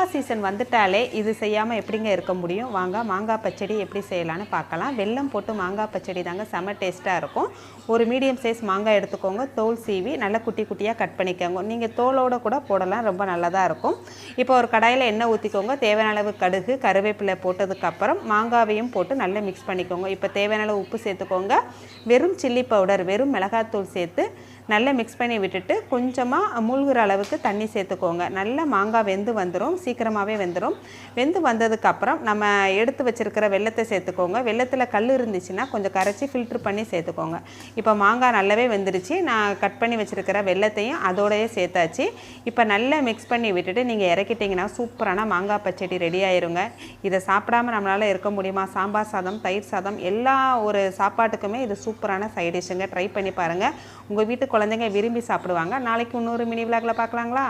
மாங்காய் சீசன் வந்துட்டாலே இது செய்யாமல் எப்படிங்க இருக்க முடியும்? வாங்க மாங்காய் பச்சடி எப்படி செய்யலான்னு பார்க்கலாம். வெல்லம் போட்டு மாங்காய் பச்சடி தாங்க செம்ம டேஸ்ட்டாக இருக்கும். ஒரு மீடியம் சைஸ் மாங்காய் எடுத்துக்கோங்க. தோல் சீவி நல்லா குட்டி குட்டியாக கட் பண்ணிக்கோங்க. நீங்கள் தோலோடு கூட போடலாம், ரொம்ப நல்லதாக இருக்கும். இப்போ ஒரு கடாயில் எண்ணெய் ஊற்றிக்கோங்க. தேவையான அளவு கடுகு கருவேப்பிலை போட்டதுக்கப்புறம் மாங்காவையும் போட்டு நல்லா மிக்ஸ் பண்ணிக்கோங்க. இப்போ தேவையான அளவு உப்பு சேர்த்துக்கோங்க. வெறும் சில்லி பவுடர், வெறும் மிளகாத்தூள் சேர்த்து நல்லா மிக்ஸ் பண்ணி விட்டுட்டு கொஞ்சமாக மூழ்கிற அளவுக்கு தண்ணி சேர்த்துக்கோங்க. நல்லா மாங்காய் வெந்து வந்துடும், சீக்கிரமாகவே வெந்துடும். வெந்து வந்ததுக்கப்புறம் நம்ம எடுத்து வச்சுருக்கிற வெல்லத்தை சேர்த்துக்கோங்க. வெல்லத்தில் கல் இருந்துச்சுன்னா கொஞ்சம் கரைச்சி ஃபில்ட்ரு பண்ணி சேர்த்துக்கோங்க. இப்போ மாங்காய் நல்லாவே வெந்துருச்சு. நான் கட் பண்ணி வச்சுருக்கிற வெல்லத்தையும் அதோடையே சேர்த்தாச்சு. இப்போ நல்லா மிக்ஸ் பண்ணி விட்டுட்டு நீங்கள் இறக்கிட்டிங்கன்னா சூப்பரான மாங்காய் பச்சடி ரெடி ஆயிருங்க. இதை சாப்பிடாமல் நம்மளால் இருக்க முடியுமா? சாம்பார் சாதம், தயிர் சாதம், எல்லா ஒரு சாப்பாட்டுக்குமே இது சூப்பரான சைட் டிஷ்ஷுங்க. ட்ரை பண்ணி பாருங்கள். உங்கள் வீட்டு குழந்தைங்க விரும்பி சாப்பிடுவாங்க. நாளைக்கு இன்னொரு மினி விலாகில் பார்க்கலாங்களா?